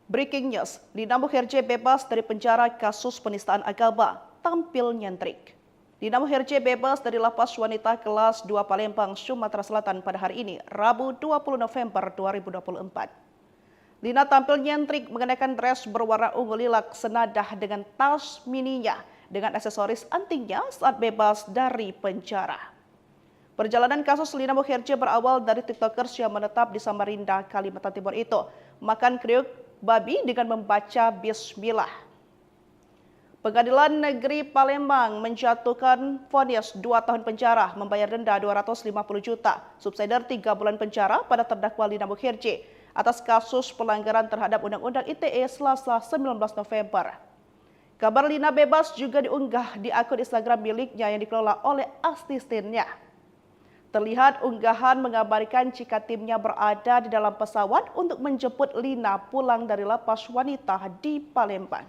Breaking news, Lina Muherje bebas dari penjara kasus penistaan agama, tampil nyentrik. Lina Muherje bebas dari lapas wanita kelas 2 Palembang, Sumatera Selatan pada hari ini, Rabu 20 November 2024. Lina tampil nyentrik mengenakan dress berwarna ungu lilac senadah dengan tas mininya dengan aksesoris antingnya saat bebas dari penjara. Perjalanan kasus Lina Muherje berawal dari tiktokers yang menetap di Samarinda, Kalimantan Timur itu makan kriuk babi dengan membaca bismillah. Pengadilan Negeri Palembang menjatuhkan vonis 2 tahun penjara, membayar denda 250 juta, subsidiar 3 bulan penjara pada terdakwa Lina Muherje atas kasus pelanggaran terhadap Undang-Undang ITE Selasa 19 November. Kabar Lina bebas juga diunggah di akun Instagram miliknya yang dikelola oleh asistennya. Terlihat unggahan mengabarkan jika timnya berada di dalam pesawat untuk menjemput Lina pulang dari lapas wanita di Palembang.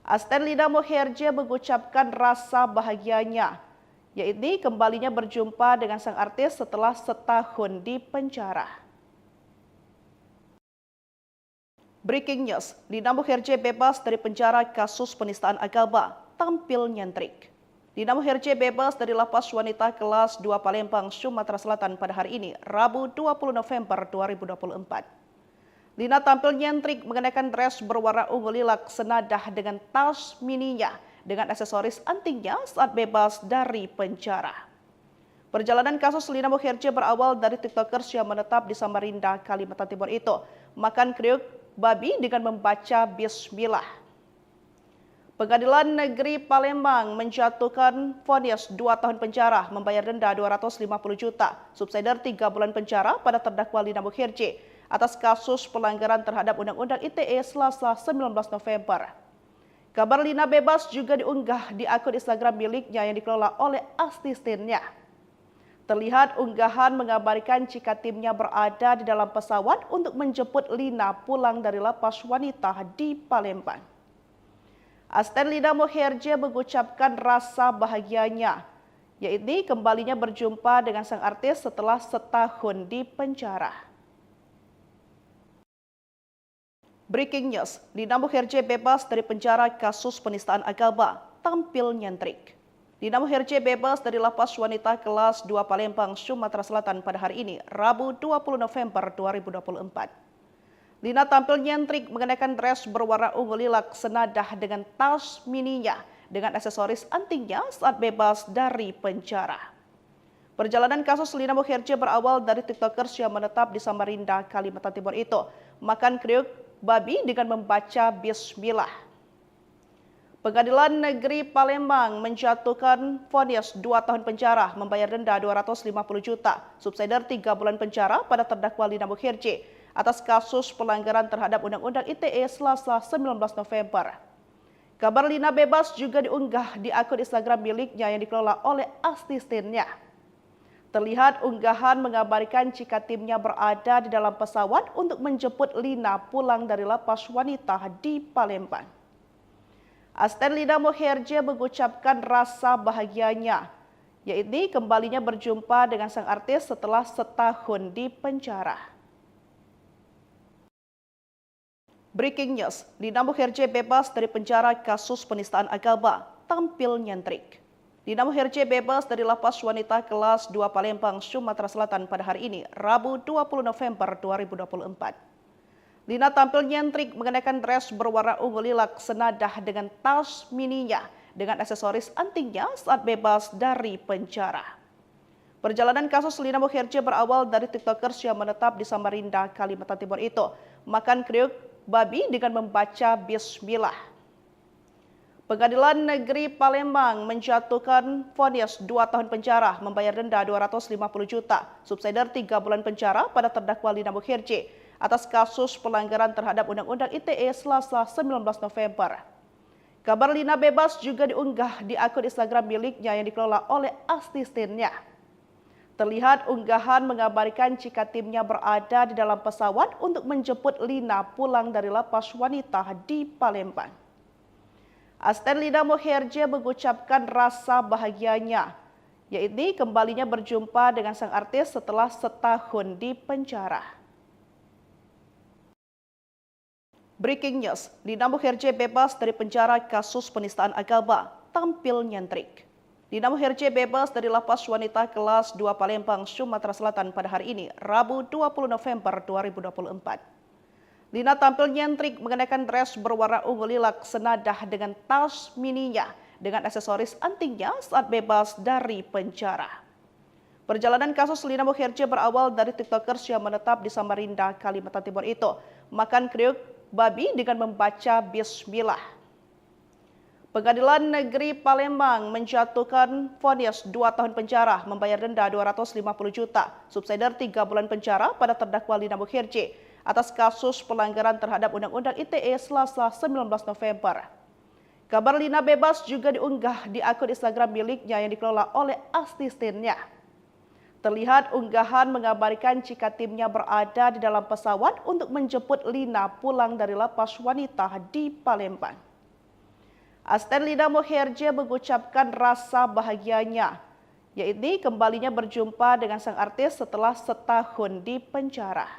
Asisten Lina Muherje mengucapkan rasa bahagianya, yaitu kembalinya berjumpa dengan sang artis setelah setahun di penjara. Breaking news, Lina Muherje bebas dari penjara kasus penistaan agama, tampil nyentrik. Lina Muherje bebas dari lapas wanita kelas 2 Palembang, Sumatera Selatan pada hari ini, Rabu 20 November 2024. Lina tampil nyentrik mengenakan dress berwarna ungu lilac senadah dengan tas mininya dengan aksesoris antingnya saat bebas dari penjara. Perjalanan kasus Lina Muherje berawal dari tiktokers yang menetap di Samarinda, Kalimantan Timur itu makan kriuk babi dengan membaca bismillah. Pengadilan Negeri Palembang menjatuhkan vonis 2 tahun penjara, membayar denda 250 juta, subsidiar 3 bulan penjara pada terdakwa Lina Muherje atas kasus pelanggaran terhadap Undang-Undang ITE Selasa 19 November. Kabar Lina bebas juga diunggah di akun Instagram miliknya yang dikelola oleh asistennya. Terlihat unggahan mengabarkan jika timnya berada di dalam pesawat untuk menjemput Lina pulang dari lapas wanita di Palembang. Asisten Lina Muherje mengucapkan rasa bahagianya, yaitu kembalinya berjumpa dengan sang artis setelah setahun di penjara. Breaking news, Lina Muherje bebas dari penjara kasus penistaan agama, tampil nyentrik. Lina Muherje bebas dari lapas wanita kelas 2 Palembang, Sumatera Selatan pada hari ini, Rabu 20 November 2024. Lina tampil nyentrik mengenakan dress berwarna ungu lilac senadah dengan tas mininya dengan aksesoris antingnya saat bebas dari penjara. Perjalanan kasus Lina Muherje berawal dari tiktokers yang menetap di Samarinda, Kalimantan Timur itu makan kriuk babi dengan membaca bismillah. Pengadilan Negeri Palembang menjatuhkan vonis 2 tahun penjara, membayar denda 250 juta, subsidiar 3 bulan penjara pada terdakwa Lina Muherje atas kasus pelanggaran terhadap Undang-Undang ITE Selasa 19 November. Kabar Lina bebas juga diunggah di akun Instagram miliknya yang dikelola oleh asistennya. Terlihat unggahan mengabarkan jika timnya berada di dalam pesawat untuk menjemput Lina pulang dari lapas wanita di Palembang. Asisten Lina Muherje mengucapkan rasa bahagianya, yaitu kembalinya berjumpa dengan sang artis setelah setahun di penjara. Breaking news, Lina Muherje bebas dari penjara kasus penistaan agama, tampil nyentrik. Lina Muherje bebas dari lapas wanita kelas 2 Palembang, Sumatera Selatan pada hari ini, Rabu 20 November 2024. Lina tampil nyentrik mengenakan dress berwarna ungu lilac senadah dengan tas mininya dengan aksesoris antingnya saat bebas dari penjara. Perjalanan kasus Lina Muherje berawal dari tiktokers yang menetap di Samarinda, Kalimantan Timur itu makan kriuk babi dengan membaca bismillah. Pengadilan Negeri Palembang menjatuhkan vonis 2 tahun penjara, membayar denda 250 juta, subsidiar 3 bulan penjara pada terdakwa Lina Muherje atas kasus pelanggaran terhadap Undang-Undang ITE Selasa 19 November. Kabar Lina bebas juga diunggah di akun Instagram miliknya yang dikelola oleh asistennya. Terlihat unggahan mengabarkan jika timnya berada di dalam pesawat untuk menjemput Lina pulang dari lapas wanita di Palembang. Asisten Lina Muherje mengucapkan rasa bahagianya, yaitu kembalinya berjumpa dengan sang artis setelah setahun di penjara. Breaking news, Lina Muherje bebas dari penjara kasus penistaan agama, tampil nyentrik. Lina Muherje bebas dari lapas wanita kelas 2 Palembang, Sumatera Selatan pada hari ini, Rabu 20 November 2024. Lina tampil nyentrik mengenakan dress berwarna ungu lilac senadah dengan tas mininya dengan aksesoris antingnya saat bebas dari penjara. Perjalanan kasus Lina Muherje berawal dari tiktokers yang menetap di Samarinda, Kalimantan Timur itu makan kriuk babi dengan membaca bismillah. Pengadilan Negeri Palembang menjatuhkan vonis 2 tahun penjara, membayar denda 250 juta, subsidiar 3 bulan penjara pada terdakwa Lina Muherje atas kasus pelanggaran terhadap Undang-Undang ITE Selasa 19 November. Kabar Lina bebas juga diunggah di akun Instagram miliknya yang dikelola oleh asistennya. Terlihat unggahan mengabarkan jika timnya berada di dalam pesawat untuk menjemput Lina pulang dari lapas wanita di Palembang. Asisten Lina Muherje mengucapkan rasa bahagianya, yaitu kembalinya berjumpa dengan sang artis setelah setahun di penjara.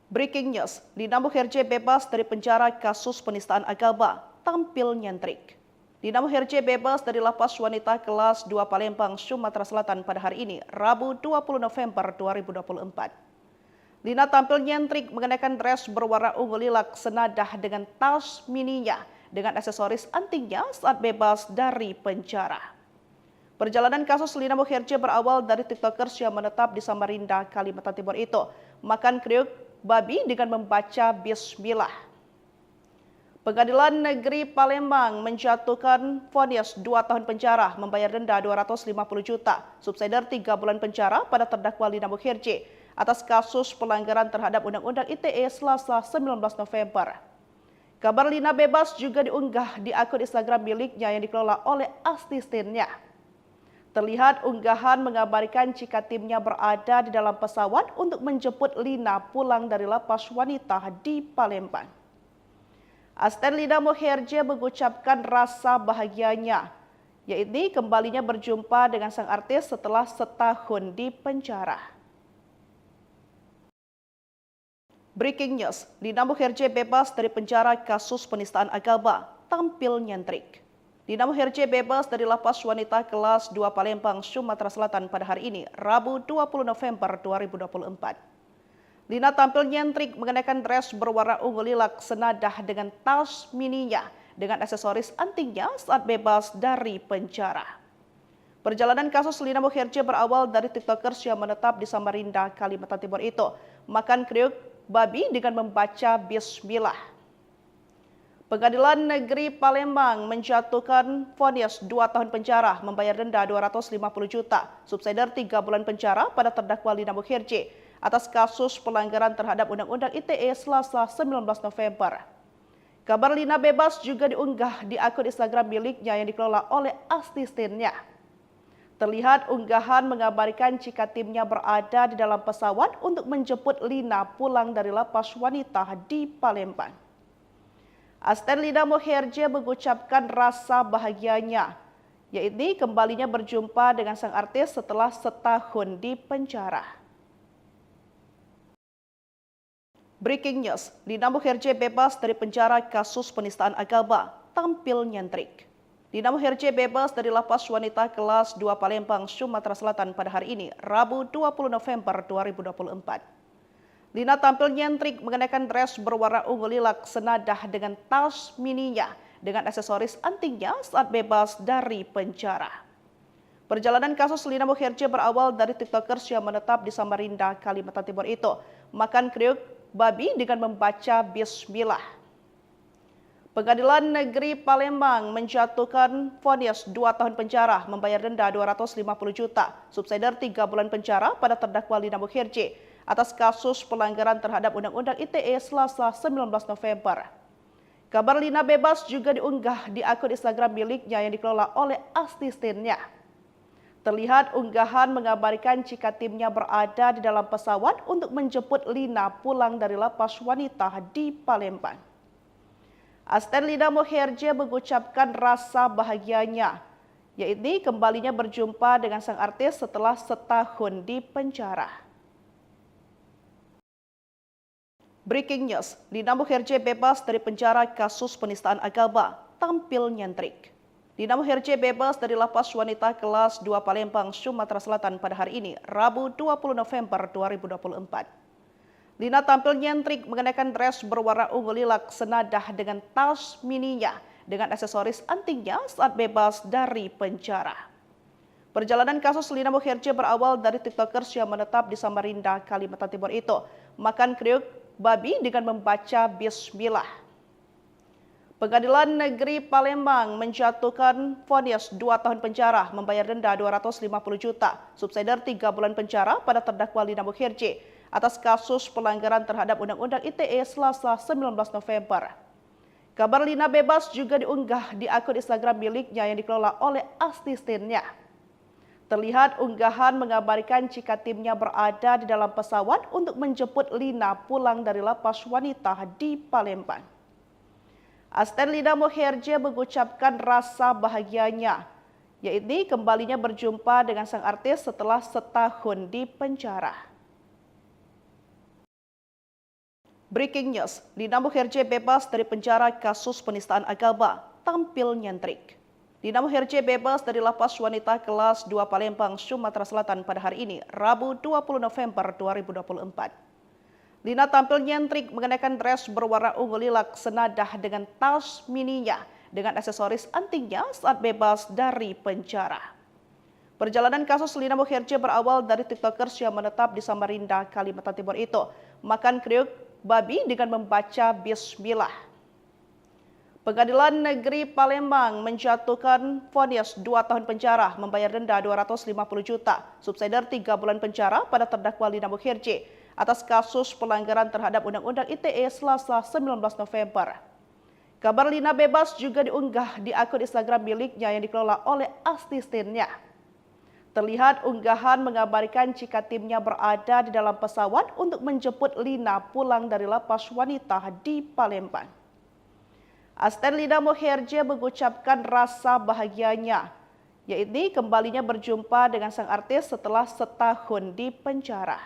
Breaking news, Lina Muherje bebas dari penjara kasus penistaan agama, tampil nyentrik. Lina Muherje bebas dari lapas wanita kelas 2 Palembang, Sumatera Selatan pada hari ini, Rabu 20 November 2024. Lina tampil nyentrik mengenakan dress berwarna ungu lilac senadah dengan tas mininya dengan aksesoris antingnya saat bebas dari penjara. Perjalanan kasus Lina Muherje berawal dari tiktokers yang menetap di Samarinda, Kalimantan Timur itu makan kriuk babi dengan membaca bismillah. Pengadilan Negeri Palembang menjatuhkan vonis 2 tahun penjara, membayar denda 250 juta, subsidiar 3 bulan penjara pada terdakwa Lina Muherje atas kasus pelanggaran terhadap Undang-Undang ITE Selasa 19 November. Kabar Lina bebas juga diunggah di akun Instagram miliknya yang dikelola oleh asistennya. Terlihat unggahan mengabarkan jika timnya berada di dalam pesawat untuk menjemput Lina pulang dari lapas wanita di Palembang. Asisten Lina Muherje mengucapkan rasa bahagianya, yaitu kembalinya berjumpa dengan sang artis setelah setahun di penjara. Breaking news, Lina Muherje bebas dari penjara kasus penistaan agama, tampil nyentrik. Lina Muherje bebas dari lapas wanita kelas 2 Palembang, Sumatera Selatan pada hari ini, Rabu 20 November 2024. Lina tampil nyentrik mengenakan dress berwarna ungu lilac senadah dengan tas mininya dengan aksesoris antingnya saat bebas dari penjara. Perjalanan kasus Lina Muherje berawal dari tiktokers yang menetap di Samarinda, Kalimantan Timur itu makan kriuk babi dengan membaca bismillah. Pengadilan Negeri Palembang menjatuhkan vonis 2 tahun penjara, membayar denda 250 juta, subsidiar 3 bulan penjara pada terdakwa Lina Muherje atas kasus pelanggaran terhadap Undang-Undang ITE Selasa 19 November. Kabar Lina bebas juga diunggah di akun Instagram miliknya yang dikelola oleh asistennya. Terlihat unggahan mengabarkan jika timnya berada di dalam pesawat untuk menjemput Lina pulang dari lapas wanita di Palembang. Asisten Lina Muherje mengucapkan rasa bahagianya, yaitu kembalinya berjumpa dengan sang artis setelah setahun di penjara. Breaking news, Lina Muherje bebas dari penjara kasus penistaan agama, tampil nyentrik. Lina Muherje bebas dari lapas wanita kelas 2 Palembang, Sumatera Selatan pada hari ini, Rabu 20 November 2024. Lina tampil nyentrik mengenakan dress berwarna ungu lilac senadah dengan tas mininya dengan aksesoris antingnya saat bebas dari penjara. Perjalanan kasus Lina Muherje berawal dari tiktokers yang menetap di Samarinda, Kalimantan Timur itu makan kriuk babi dengan membaca bismillah. Pengadilan Negeri Palembang menjatuhkan vonis 2 tahun penjara, membayar denda 250 juta, subsidiar 3 bulan penjara pada terdakwa Lina Muherje atas kasus pelanggaran terhadap Undang-Undang ITE Selasa 19 November. Kabar Lina bebas juga diunggah di akun Instagram miliknya yang dikelola oleh asistennya. Terlihat unggahan mengabarkan jika timnya berada di dalam pesawat untuk menjemput Lina pulang dari lapas wanita di Palembang. Asisten Lina Muherje mengucapkan rasa bahagianya, yaitu kembalinya berjumpa dengan sang artis setelah setahun di penjara. Breaking news, Lina Muherje bebas dari penjara kasus penistaan agama, tampil nyentrik. Lina Muherje bebas dari lapas wanita kelas 2 Palembang, Sumatera Selatan pada hari ini, Rabu 20 November 2024. Lina tampil nyentrik mengenakan dress berwarna ungu lilac senadah dengan tas mininya dengan aksesoris antingnya saat bebas dari penjara. Perjalanan kasus Lina Muherje berawal dari tiktokers yang menetap di Samarinda, Kalimantan Timur itu makan kriuk babi dengan membaca bismillah. Pengadilan Negeri Palembang menjatuhkan vonis 2 tahun penjara, membayar denda 250 juta, subsidiar 3 bulan penjara pada terdakwa Lina Muherje atas kasus pelanggaran terhadap Undang-Undang ITE Selasa 19 November. Kabar Lina bebas juga diunggah di akun Instagram miliknya yang dikelola oleh asistennya. Terlihat unggahan mengabarkan jika timnya berada di dalam pesawat untuk menjemput Lina pulang dari lapas wanita di Palembang. Asisten Lina Muherje mengucapkan rasa bahagianya, yaitu kembalinya berjumpa dengan sang artis setelah setahun di penjara. Breaking news, Lina Muherje bebas dari penjara kasus penistaan agama, tampil nyentrik. Lina Muherje bebas dari lapas wanita kelas 2 Palembang, Sumatera Selatan pada hari ini, Rabu 20 November 2024. Lina tampil nyentrik mengenakan dress berwarna ungu lilac senadah dengan tas mininya dengan aksesoris antingnya saat bebas dari penjara. Perjalanan kasus Lina Muherje berawal dari tiktokers yang menetap di Samarinda, Kalimantan Timur itu makan kriuk babi dengan membaca bismillah. Pengadilan Negeri Palembang menjatuhkan vonis 2 tahun penjara, membayar denda 250 juta, subsidiar 3 bulan penjara pada terdakwa Lina Muherje atas kasus pelanggaran terhadap Undang-Undang ITE Selasa 19 November. Kabar Lina bebas juga diunggah di akun Instagram miliknya yang dikelola oleh asistennya. Terlihat unggahan mengabarkan jika timnya berada di dalam pesawat untuk menjemput Lina pulang dari lapas wanita di Palembang. Asisten Lina Muherje mengucapkan rasa bahagianya, yaitu kembalinya berjumpa dengan sang artis setelah setahun di penjara.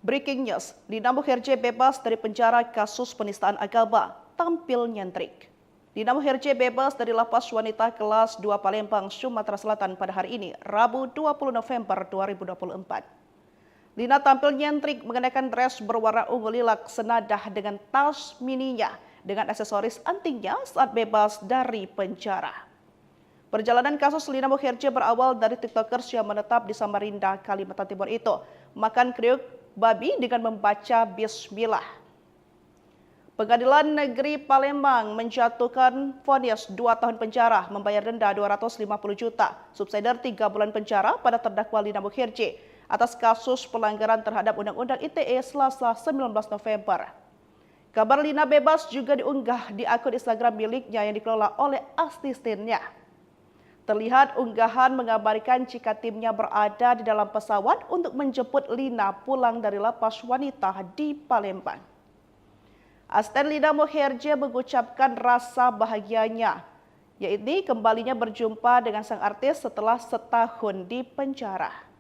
Breaking news, Lina Muherje bebas dari penjara kasus penistaan agama, tampil nyentrik. Lina Muherje bebas dari lapas wanita kelas 2 Palembang, Sumatera Selatan pada hari ini, Rabu 20 November 2024. Lina tampil nyentrik mengenakan dress berwarna ungu lilac senadah dengan tas mininya dengan aksesoris antingnya saat bebas dari penjara. Perjalanan kasus Lina Muherje berawal dari tiktokers yang menetap di Samarinda, Kalimantan Timur itu makan kriuk babi dengan membaca bismillah. Pengadilan Negeri Palembang menjatuhkan vonis 2 tahun penjara, membayar denda 250 juta, subsidiar 3 bulan penjara pada terdakwa Lina Muherje atas kasus pelanggaran terhadap Undang-Undang ITE Selasa 19 November. Kabar Lina bebas juga diunggah di akun Instagram miliknya yang dikelola oleh asistennya. Terlihat unggahan mengabarkan jika timnya berada di dalam pesawat untuk menjemput Lina pulang dari lapas wanita di Palembang. Asisten Lina Muherje mengucapkan rasa bahagianya, yaitu kembalinya berjumpa dengan sang artis setelah setahun di penjara.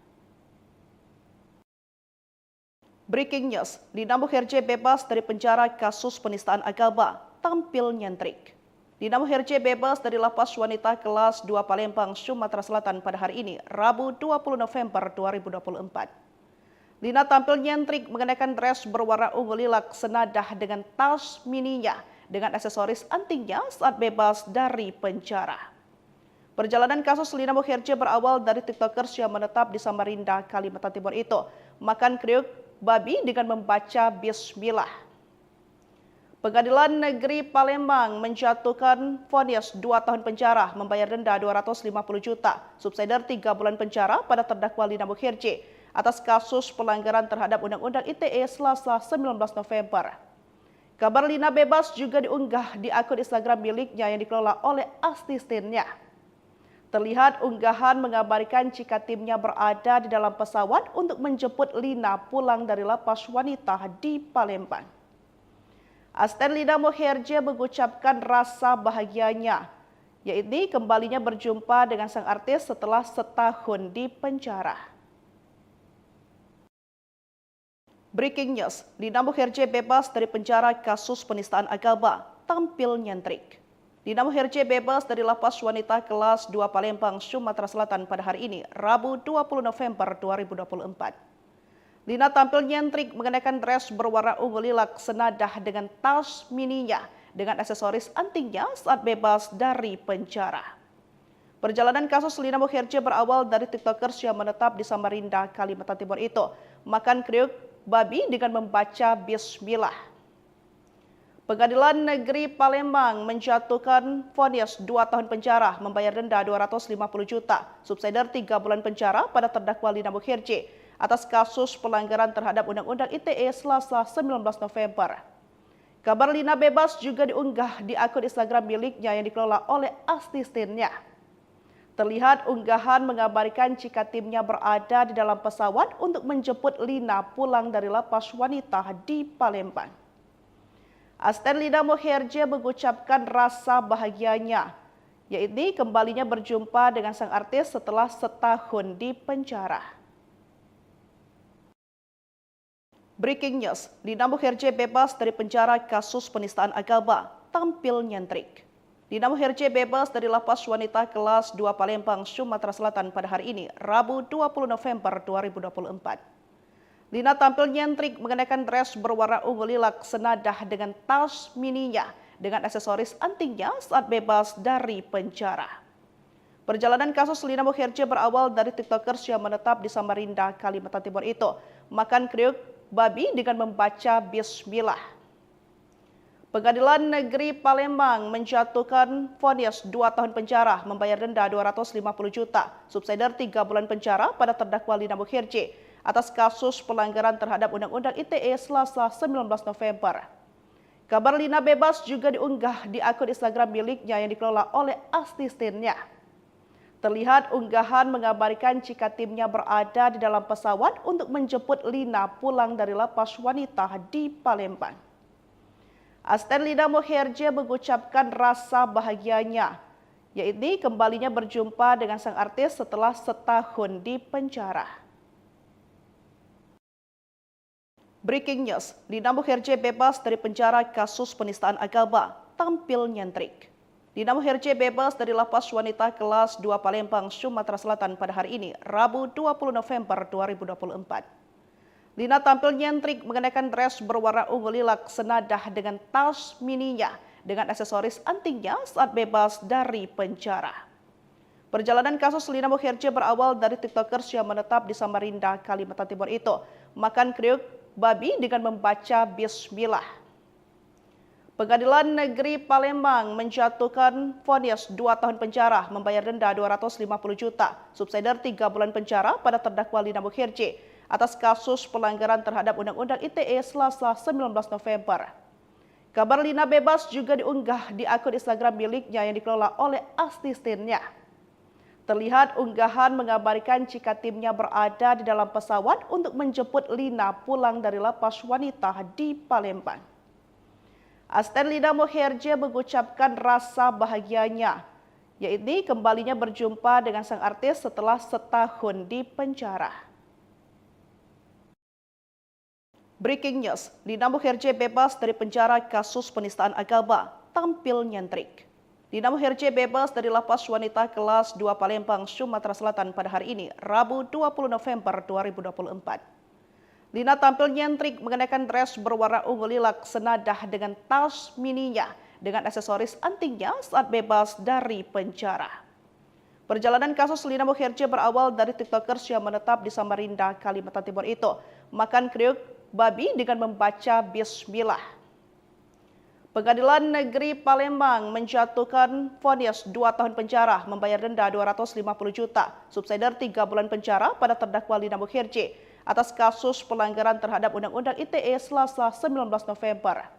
Breaking news, Lina Muherje bebas dari penjara kasus penistaan agama, tampil nyentrik. Lina Muherje bebas dari lapas wanita kelas 2 Palembang, Sumatera Selatan pada hari ini, Rabu 20 November 2024. Lina tampil nyentrik mengenakan dress berwarna ungu lilac senadah dengan tas mininya dengan aksesoris antingnya saat bebas dari penjara. Perjalanan kasus Lina Muherje berawal dari tiktokers yang menetap di Samarinda, Kalimantan Timur itu makan kriuk babi dengan membaca bismillah. Pengadilan Negeri Palembang menjatuhkan vonis 2 tahun penjara, membayar denda 250 juta, subsidiar 3 bulan penjara pada terdakwa Lina Muherje atas kasus pelanggaran terhadap Undang-Undang ITE Selasa 19 November. Kabar Lina bebas juga diunggah di akun Instagram miliknya yang dikelola oleh asistennya. Terlihat unggahan mengabarkan jika timnya berada di dalam pesawat untuk menjemput Lina pulang dari lapas wanita di Palembang. Asisten Lina Muherje mengucapkan rasa bahagianya, yaitu kembalinya berjumpa dengan sang artis setelah setahun di penjara. Breaking news, Lina Muherje bebas dari penjara kasus penistaan agama, tampil nyentrik. Lina Muherje bebas dari lapas wanita kelas 2 Palembang, Sumatera Selatan pada hari ini, Rabu 20 November 2024. Lina tampil nyentrik mengenakan dress berwarna ungu lilac senadah dengan tas mininya dengan aksesoris antingnya saat bebas dari penjara. Perjalanan kasus Lina Muherje berawal dari tiktokers yang menetap di Samarinda, Kalimantan Timur itu makan kriuk babi dengan membaca bismillah. Pengadilan Negeri Palembang menjatuhkan vonis 2 tahun penjara, membayar denda 250 juta, subsidiar 3 bulan penjara pada terdakwa Lina Muherje atas kasus pelanggaran terhadap Undang-Undang ITE Selasa 19 November. Kabar Lina bebas juga diunggah di akun Instagram miliknya yang dikelola oleh asistennya. Terlihat unggahan mengabarkan jika timnya berada di dalam pesawat untuk menjemput Lina pulang dari lapas wanita di Palembang. Asisten Lina Muherje mengucapkan rasa bahagianya, yaitu kembalinya berjumpa dengan sang artis setelah setahun di penjara. Breaking news, Lina Muherje bebas dari penjara kasus penistaan agama, tampil nyentrik. Lina Muherje bebas dari lapas wanita kelas 2 Palembang, Sumatera Selatan pada hari ini, Rabu 20 November 2024. Lina tampil nyentrik mengenakan dress berwarna ungu lilac senadah dengan tas mininya dengan aksesoris antingnya saat bebas dari penjara. Perjalanan kasus Lina Muherje berawal dari tiktokers yang menetap di Samarinda, Kalimantan Timur itu makan kriuk babi dengan membaca bismillah. Pengadilan Negeri Palembang menjatuhkan vonis 2 tahun penjara, membayar denda 250 juta, subsidiar 3 bulan penjara pada terdakwa Lina Muherje atas kasus pelanggaran terhadap Undang-Undang ITE Selasa 19 November. Kabar Lina bebas juga diunggah di akun Instagram miliknya yang dikelola oleh asistennya. Terlihat unggahan mengabarkan jika timnya berada di dalam pesawat untuk menjemput Lina pulang dari lapas wanita di Palembang. Asisten Lina Muherje mengucapkan rasa bahagianya, yaitu kembalinya berjumpa dengan sang artis setelah setahun di penjara. Breaking news, Lina Muherje bebas dari penjara kasus penistaan agama, tampil nyentrik. Lina Muherje bebas dari lapas wanita kelas 2 Palembang, Sumatera Selatan pada hari ini, Rabu 20 November 2024. Lina tampil nyentrik mengenakan dress berwarna ungu lilac senadah dengan tas mininya dengan aksesoris antingnya saat bebas dari penjara. Perjalanan kasus Lina Muherje berawal dari tiktokers yang menetap di Samarinda, Kalimantan Timur itu makan kriuk babi dengan membaca bismillah. Pengadilan Negeri Palembang menjatuhkan vonis 2 tahun penjara, membayar denda 250 juta, subsidiar 3 bulan penjara pada terdakwa Lina Muherje atas kasus pelanggaran terhadap Undang-Undang ITE Selasa 19 November. Kabar Lina bebas juga diunggah di akun Instagram miliknya yang dikelola oleh asistennya. Terlihat unggahan mengabarkan jika timnya berada di dalam pesawat untuk menjemput Lina pulang dari lapas wanita di Palembang. Asisten Lina Muherje mengucapkan rasa bahagianya, yaitu kembalinya berjumpa dengan sang artis setelah setahun di penjara. Breaking news, Lina Muherje bebas dari penjara kasus penistaan agama, tampil nyentrik. Lina Muherje bebas dari lapas wanita kelas 2 Palembang, Sumatera Selatan pada hari ini, Rabu 20 November 2024. Lina tampil nyentrik mengenakan dress berwarna ungu lilac senadah dengan tas mininya dengan aksesoris antingnya saat bebas dari penjara. Perjalanan kasus Lina Muherje berawal dari tiktokers yang menetap di Samarinda, Kalimantan Timur itu makan kriuk babi dengan membaca bismillah. Pengadilan Negeri Palembang menjatuhkan vonis 2 tahun penjara, membayar denda 250 juta, subsidiar 3 bulan penjara pada terdakwa Lina Muherje atas kasus pelanggaran terhadap Undang-Undang ITE Selasa 19 November.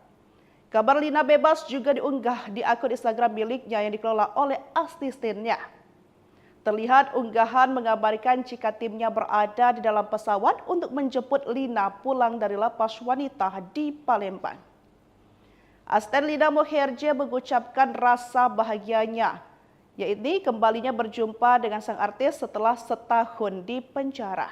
Kabar Lina bebas juga diunggah di akun Instagram miliknya yang dikelola oleh asistennya. Terlihat unggahan mengabarkan jika timnya berada di dalam pesawat untuk menjemput Lina pulang dari lapas wanita di Palembang. Asisten Lina Muherje mengucapkan rasa bahagianya, yaitu kembalinya berjumpa dengan sang artis setelah setahun di penjara.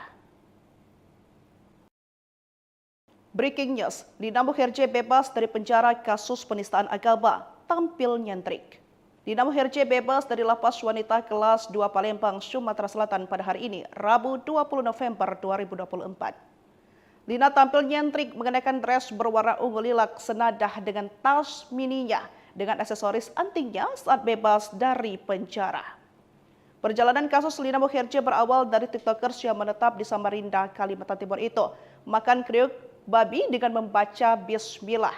Breaking news, Lina Muherje bebas dari penjara kasus penistaan agama, tampil nyentrik. Lina Muherje bebas dari lapas wanita kelas 2 Palembang, Sumatera Selatan pada hari ini, Rabu 20 November 2024. Lina tampil nyentrik mengenakan dress berwarna ungu lilac senadah dengan tas mininya dengan aksesoris antingnya saat bebas dari penjara. Perjalanan kasus Lina Muherje berawal dari tiktokers yang menetap di Samarinda, Kalimantan Timur itu makan kriuk babi dengan membaca bismillah.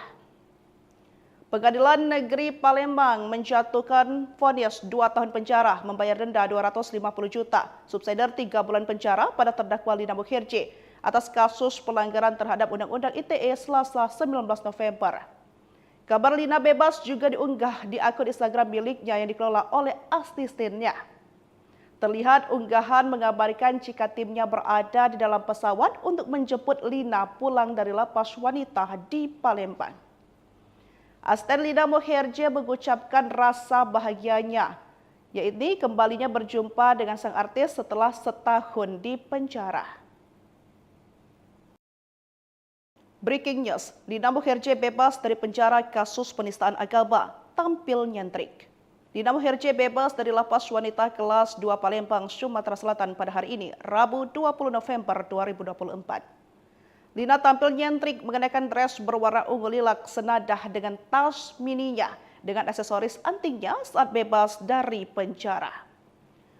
Pengadilan Negeri Palembang menjatuhkan vonis 2 tahun penjara, membayar denda 250 juta, subsidiar 3 bulan penjara pada terdakwa Lina Muherje atas kasus pelanggaran terhadap Undang-Undang ITE Selasa 19 November. Kabar Lina bebas juga diunggah di akun Instagram miliknya yang dikelola oleh asistennya. Terlihat unggahan mengabarkan jika timnya berada di dalam pesawat untuk menjemput Lina pulang dari lapas wanita di Palembang. Asisten Lina Muherje mengucapkan rasa bahagianya, yaitu kembalinya berjumpa dengan sang artis setelah setahun di penjara. Breaking news, Lina Muherje bebas dari penjara kasus penistaan agama, tampil nyentrik. Lina Muherje bebas dari lapas wanita kelas 2 Palembang, Sumatera Selatan pada hari ini, Rabu 20 November 2024. Lina tampil nyentrik mengenakan dress berwarna ungu lilac senadah dengan tas mininya dengan aksesoris antingnya saat bebas dari penjara.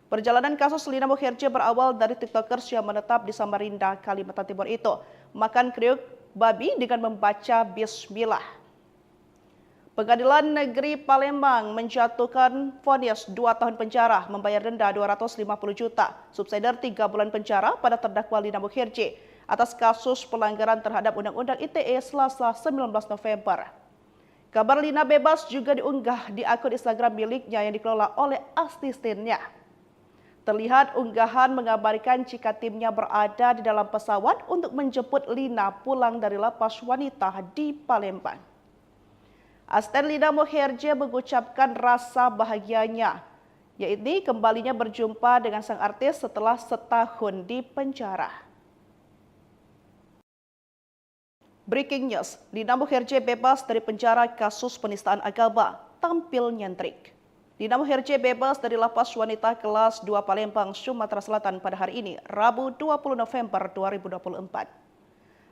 Perjalanan kasus Lina Muherje berawal dari tiktokers yang menetap di Samarinda, Kalimantan Timur itu makan kriuk babi dengan membaca bismillah. Pengadilan Negeri Palembang menjatuhkan vonis 2 tahun penjara, membayar denda 250 juta, subsidiar 3 bulan penjara pada terdakwa Lina Muherje atas kasus pelanggaran terhadap Undang-Undang ITE Selasa 19 November. Kabar Lina bebas juga diunggah di akun Instagram miliknya yang dikelola oleh asistennya. Terlihat unggahan mengabarkan jika timnya berada di dalam pesawat untuk menjemput Lina pulang dari lapas wanita di Palembang. Asisten Lina Muherje mengucapkan rasa bahagianya, yaitu kembalinya berjumpa dengan sang artis setelah setahun di penjara. Breaking news, Lina Muherje bebas dari penjara kasus penistaan agama, tampil nyentrik. Lina Muherje bebas dari lapas wanita kelas 2 Palembang, Sumatera Selatan pada hari ini, Rabu 20 November 2024.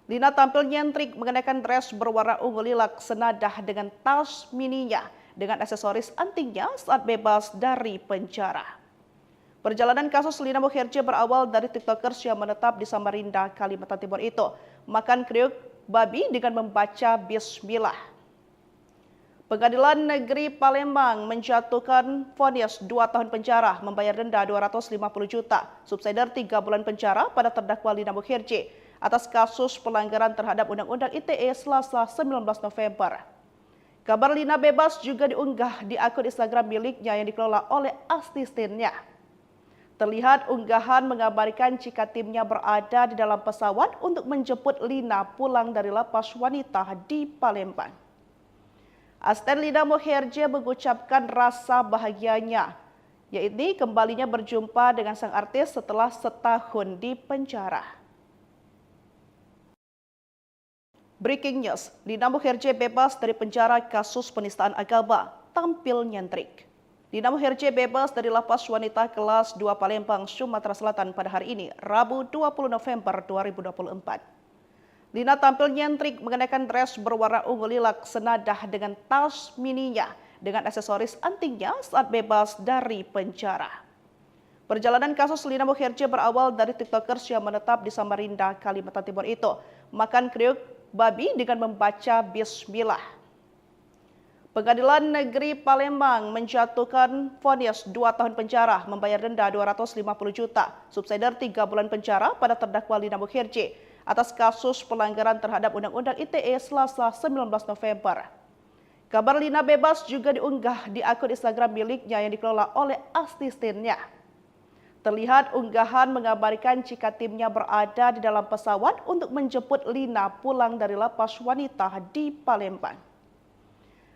Lina tampil nyentrik mengenakan dress berwarna ungu lilac senadah dengan tas mininya dengan aksesoris antingnya saat bebas dari penjara. Perjalanan kasus Lina Muherje berawal dari tiktokers yang menetap di Samarinda, Kalimantan Timur itu makan kriuk babi dengan membaca bismillah. Pengadilan Negeri Palembang menjatuhkan vonis 2 tahun penjara, membayar denda 250 juta, subsidiar 3 bulan penjara pada terdakwa Lina Muherje atas kasus pelanggaran terhadap Undang-Undang ITE Selasa 19 November. Kabar Lina bebas juga diunggah di akun Instagram miliknya yang dikelola oleh asistennya. Terlihat unggahan mengabarkan jika timnya berada di dalam pesawat untuk menjemput Lina pulang dari lapas wanita di Palembang. Asisten Lina Muherje mengucapkan rasa bahagianya, yaitu kembalinya berjumpa dengan sang artis setelah setahun di penjara. Breaking news, Lina Muherje bebas dari penjara kasus penistaan agama, tampil nyentrik. Lina Muherje bebas dari lapas wanita kelas 2 Palembang, Sumatera Selatan pada hari ini, Rabu 20 November 2024. Lina tampil nyentrik mengenakan dress berwarna ungu lilac senadah dengan tas mininya dengan aksesoris antingnya saat bebas dari penjara. Perjalanan kasus Lina Muherje berawal dari tiktokers yang menetap di Samarinda, Kalimantan Timur itu makan kriuk babi dengan membaca bismillah. Pengadilan Negeri Palembang menjatuhkan vonis 2 tahun penjara, membayar denda 250 juta, subsidiar 3 bulan penjara pada terdakwa Lina Muherje atas kasus pelanggaran terhadap Undang-Undang ITE Selasa 19 November. Kabar Lina bebas juga diunggah di akun Instagram miliknya yang dikelola oleh asistennya. Terlihat unggahan mengabarkan jika timnya berada di dalam pesawat untuk menjemput Lina pulang dari lapas wanita di Palembang.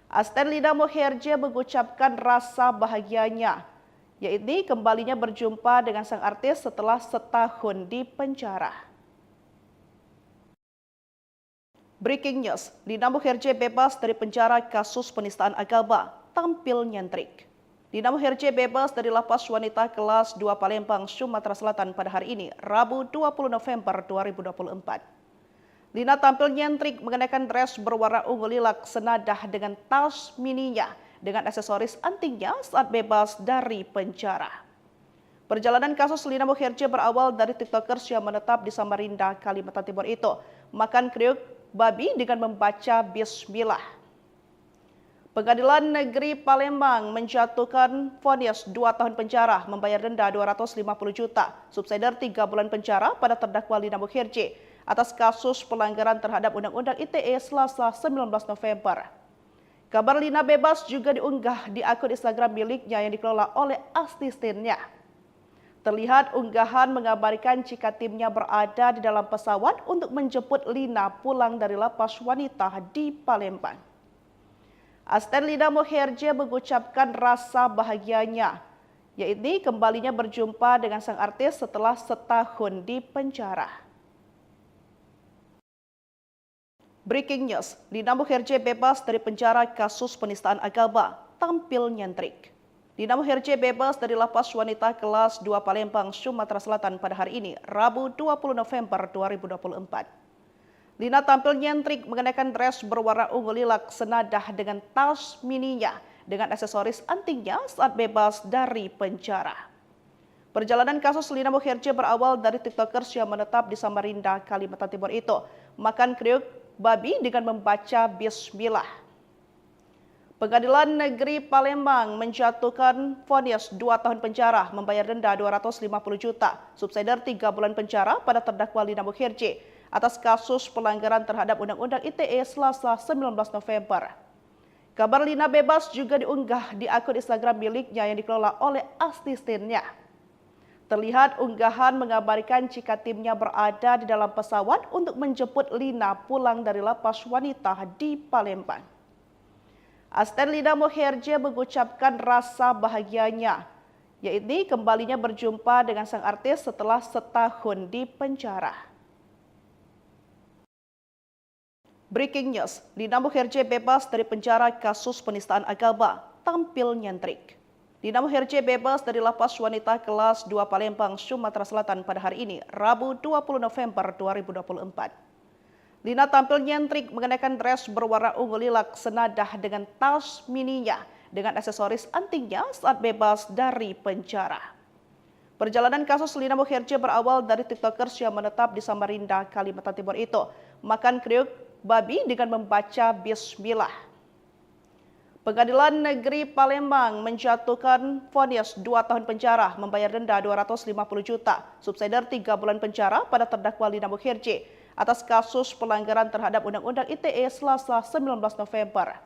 Asisten Lina Muherje mengucapkan rasa bahagianya, yaitu kembalinya berjumpa dengan sang artis setelah setahun di penjara. Breaking news, Lina Muherje bebas dari penjara kasus penistaan agama, tampil nyentrik. Lina Muherje bebas dari lapas wanita kelas 2 Palembang, Sumatera Selatan pada hari ini, Rabu 20 November 2024. Lina tampil nyentrik mengenakan dress berwarna ungu lilac senadah dengan tas mininya dengan aksesoris antingnya saat bebas dari penjara. Perjalanan kasus Lina Muherje berawal dari tiktokers yang menetap di Samarinda, Kalimantan Timur itu makan kriuk babi dengan membaca bismillah. Pengadilan Negeri Palembang menjatuhkan vonis 2 tahun penjara, membayar denda 250 juta, subsidiar 3 bulan penjara pada terdakwa Lina Muherje atas kasus pelanggaran terhadap Undang-Undang ITE Selasa 19 November. Kabar Lina bebas juga diunggah di akun Instagram miliknya yang dikelola oleh asistennya. Terlihat unggahan mengabarkan jika timnya berada di dalam pesawat untuk menjemput Lina pulang dari lapas wanita di Palembang. Asisten Lina Muherje mengucapkan rasa bahagianya, yaitu kembalinya berjumpa dengan sang artis setelah setahun di penjara. Breaking news, Lina Muherje bebas dari penjara kasus penistaan agama, tampil nyentrik. Lina Muherje bebas dari lapas wanita kelas 2 Palembang, Sumatera Selatan pada hari ini, Rabu 20 November 2024. Lina tampil nyentrik mengenakan dress berwarna ungu lilac senadah dengan tas mininya dengan aksesoris antingnya saat bebas dari penjara. Perjalanan kasus Lina Muherje berawal dari tiktokers yang menetap di Samarinda, Kalimantan Timur itu makan kriuk babi dengan membaca bismillah. Pengadilan Negeri Palembang menjatuhkan vonis 2 tahun penjara, membayar denda 250 juta, subsidiar 3 bulan penjara pada terdakwa Lina Muherje atas kasus pelanggaran terhadap Undang-Undang ITE Selasa 19 November. Kabar Lina bebas juga diunggah di akun Instagram miliknya yang dikelola oleh asistennya. Terlihat unggahan mengabarkan jika timnya berada di dalam pesawat untuk menjemput Lina pulang dari lapas wanita di Palembang. Asisten Lina Muherje mengucapkan rasa bahagianya, yaitu kembalinya berjumpa dengan sang artis setelah setahun di penjara. Breaking news, Lina Muherje bebas dari penjara kasus penistaan agama, tampil nyentrik. Lina Muherje bebas dari lapas wanita kelas 2 Palembang, Sumatera Selatan pada hari ini, Rabu 20 November 2024. Lina tampil nyentrik mengenakan dress berwarna ungu lilac senadah dengan tas mininya dengan aksesoris antingnya saat bebas dari penjara. Perjalanan kasus Lina Muherje berawal dari tiktokers yang menetap di Samarinda, Kalimantan Timur itu makan kriuk babi dengan membaca bismillah. Pengadilan Negeri Palembang menjatuhkan vonis 2 tahun penjara, membayar denda 250 juta, subsidiar 3 bulan penjara pada terdakwa Lina Muherje atas kasus pelanggaran terhadap Undang-Undang ITE Selasa 19 November.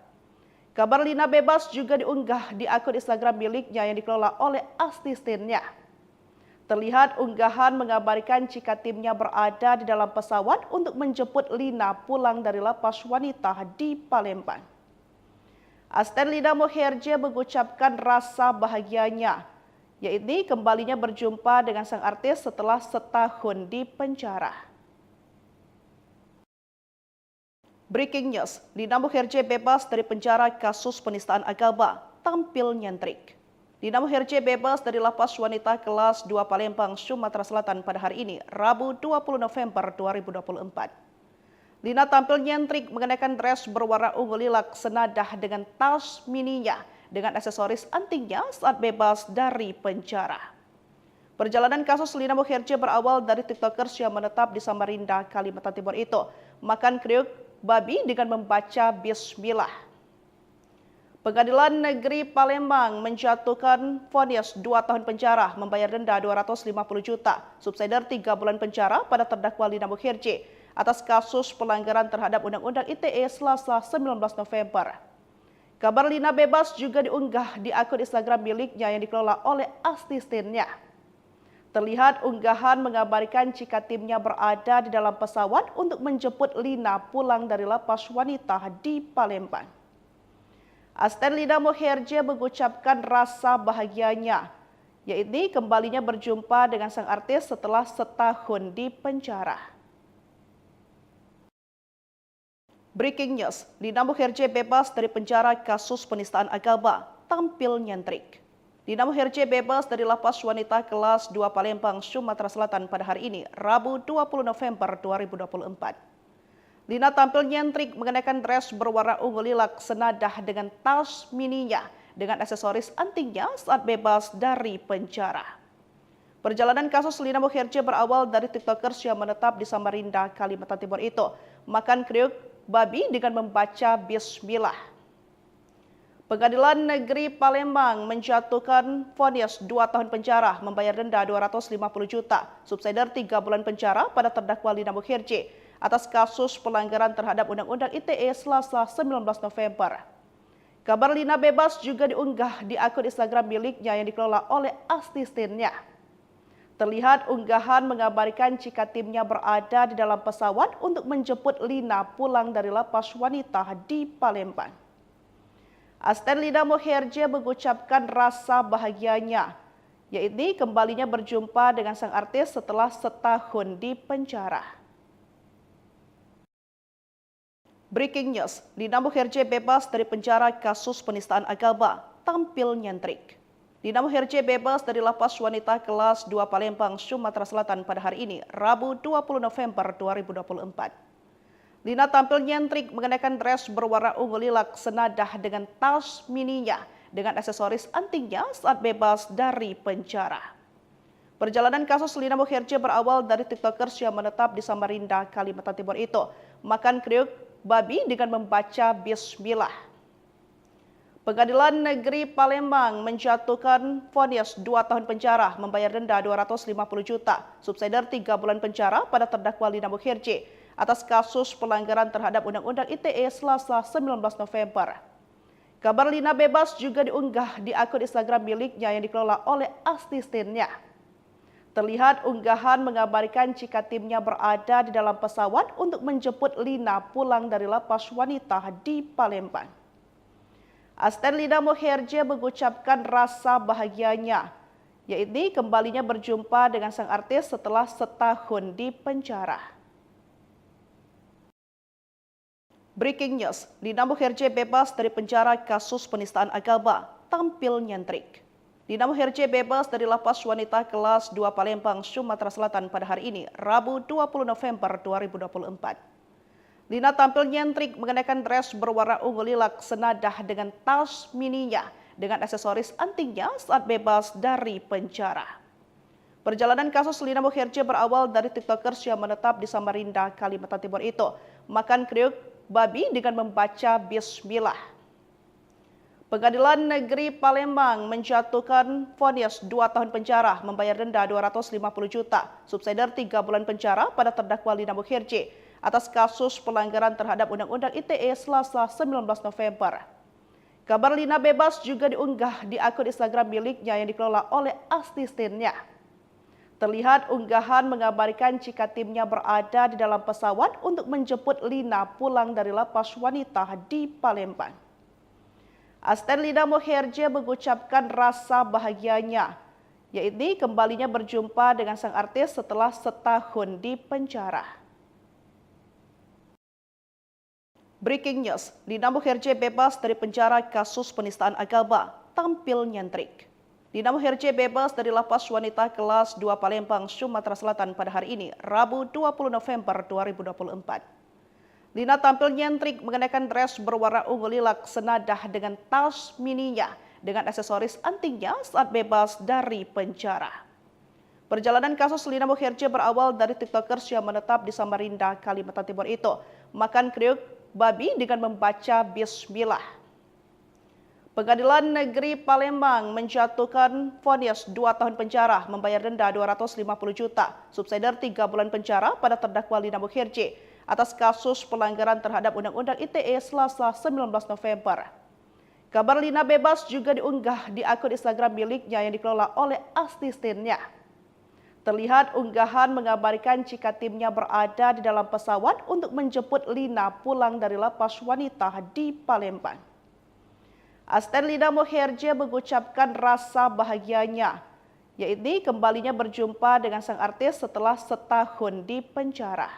Kabar Lina bebas juga diunggah di akun Instagram miliknya yang dikelola oleh asistennya. Terlihat unggahan mengabarkan jika timnya berada di dalam pesawat untuk menjemput Lina pulang dari lapas wanita di Palembang. Asisten Lina Muherje mengucapkan rasa bahagianya, yaitu kembalinya berjumpa dengan sang artis setelah setahun di penjara. Breaking news, Lina Muherje bebas dari penjara kasus penistaan agama, tampil nyentrik. Lina Muherje bebas dari lapas wanita kelas 2 Palembang, Sumatera Selatan pada hari ini, Rabu 20 November 2024. Lina tampil nyentrik mengenakan dress berwarna ungu lilac senadah dengan tas mininya dengan aksesoris antingnya saat bebas dari penjara. Perjalanan kasus Lina Muherje berawal dari tiktokers yang menetap di Samarinda, Kalimantan Timur itu makan kriuk babi dengan membaca bismillah. Pengadilan Negeri Palembang menjatuhkan vonis 2 tahun penjara, membayar denda 250 juta, subsidiar 3 bulan penjara pada terdakwa Lina Muherje atas kasus pelanggaran terhadap Undang-Undang ITE Selasa 19 November. Kabar Lina bebas juga diunggah di akun Instagram miliknya yang dikelola oleh asistennya. Terlihat unggahan mengabarkan jika timnya berada di dalam pesawat untuk menjemput Lina pulang dari lapas wanita di Palembang. Asisten Lina Muherje mengucapkan rasa bahagianya, yaitu kembalinya berjumpa dengan sang artis setelah setahun di penjara. Breaking news, Dinamo Herje bebas dari penjara kasus penistaan agama, tampil nyentrik. Dinamo Herje bebas dari lapas wanita kelas 2 Palembang, Sumatera Selatan pada hari ini, Rabu 20 November 2024. Lina tampil nyentrik mengenakan dress berwarna ungu lilac senadah dengan tas mininya dengan aksesoris antingnya saat bebas dari penjara. Perjalanan kasus Lina Herje berawal dari tiktokers yang menetap di Samarinda, Kalimantan Timur itu makan kriuk babi dengan membaca bismillah. Pengadilan Negeri Palembang menjatuhkan vonis 2 tahun penjara, membayar denda 250 juta, subsidiar 3 bulan penjara pada terdakwa Lina Herje atas kasus pelanggaran terhadap Undang-Undang ITE Selasa 19 November. Kabar Lina bebas juga diunggah di akun Instagram miliknya yang dikelola oleh asistennya. Terlihat unggahan mengabarkan jika timnya berada di dalam pesawat untuk menjemput Lina pulang dari lapas wanita di Palembang. Asisten Lina Herje mengucapkan rasa bahagianya, yaitu kembalinya berjumpa dengan sang artis setelah setahun di penjara. Breaking news, Lina Herje bebas dari penjara kasus penistaan agama, tampil nyentrik. Lina Herje bebas dari lapas wanita kelas 2 Palembang, Sumatera Selatan pada hari ini, Rabu 20 November 2024. Lina tampil nyentrik mengenakan dress berwarna ungu lilac senadah dengan tas mininya dengan aksesoris antingnya saat bebas dari penjara. Perjalanan kasus Lina Herje berawal dari tiktokers yang menetap di Samarinda, Kalimantan Timur itu makan kriuk babi dengan membaca bismillah. Pengadilan Negeri Palembang menjatuhkan vonis 2 tahun penjara, membayar denda 250 juta, subsidiar 3 bulan penjara pada terdakwa Lina Herje atas kasus pelanggaran terhadap Undang-Undang ITE Selasa 19 November. Kabar Lina bebas juga diunggah di akun Instagram miliknya yang dikelola oleh asistennya. Terlihat unggahan mengabarkan jika timnya berada di dalam pesawat untuk menjemput Lina pulang dari lapas wanita di Palembang. Asisten Lina Herje mengucapkan rasa bahagianya, yaitu kembalinya berjumpa dengan sang artis setelah setahun di penjara. Breaking news, Lina Herje bebas dari penjara kasus penistaan agama, tampil nyentrik. Lina Herje bebas dari lapas wanita kelas 2 Palembang, Sumatera Selatan pada hari ini, Rabu 20 November 2024. Lina tampil nyentrik mengenakan dress berwarna ungu lilac senadah dengan tas mininya dengan aksesoris antingnya saat bebas dari penjara. Perjalanan kasus Lina Herje berawal dari tiktokers yang menetap di Samarinda, Kalimantan Timur itu makan kriuk babi dengan membaca bismillah. Pengadilan Negeri Palembang menjatuhkan vonis 2 tahun penjara, membayar denda 250 juta, subsidiar 3 bulan penjara pada terdakwa Lina Herje atas kasus pelanggaran terhadap Undang-Undang ITE Selasa 19 November. Kabar Lina bebas juga diunggah di akun Instagram miliknya yang dikelola oleh asistennya. Terlihat unggahan mengabarkan jika timnya berada di dalam pesawat untuk menjemput Lina pulang dari lapas wanita di Palembang. Asisten Lina Herje mengucapkan rasa bahagianya, yaitu kembalinya berjumpa dengan sang artis setelah setahun di penjara. Breaking news, Lina Herje bebas dari penjara kasus penistaan agama, tampil nyentrik. Lina Herje bebas dari lapas wanita kelas 2 Palembang, Sumatera Selatan pada hari ini, Rabu 20 November 2024. Lina tampil nyentrik mengenakan dress berwarna ungu lilac senadah dengan tas mininya dengan aksesoris antingnya saat bebas dari penjara. Perjalanan kasus Lina Herje berawal dari tiktokers yang menetap di Samarinda, Kalimantan Timur itu makan kriuk babi dengan membaca bismillah. Pengadilan Negeri Palembang menjatuhkan vonis 2 tahun penjara, membayar denda 250 juta, subsidiar 3 bulan penjara pada terdakwa Lina Herje atas kasus pelanggaran terhadap Undang-Undang ITE Selasa 19 November. Kabar Lina bebas juga diunggah di akun Instagram miliknya yang dikelola oleh asistennya. Terlihat unggahan mengabarkan jika timnya berada di dalam pesawat untuk menjemput Lina pulang dari lapas wanita di Palembang. Asisten Lina Herje mengucapkan rasa bahagianya, yaitu kembalinya berjumpa dengan sang artis setelah setahun di penjara.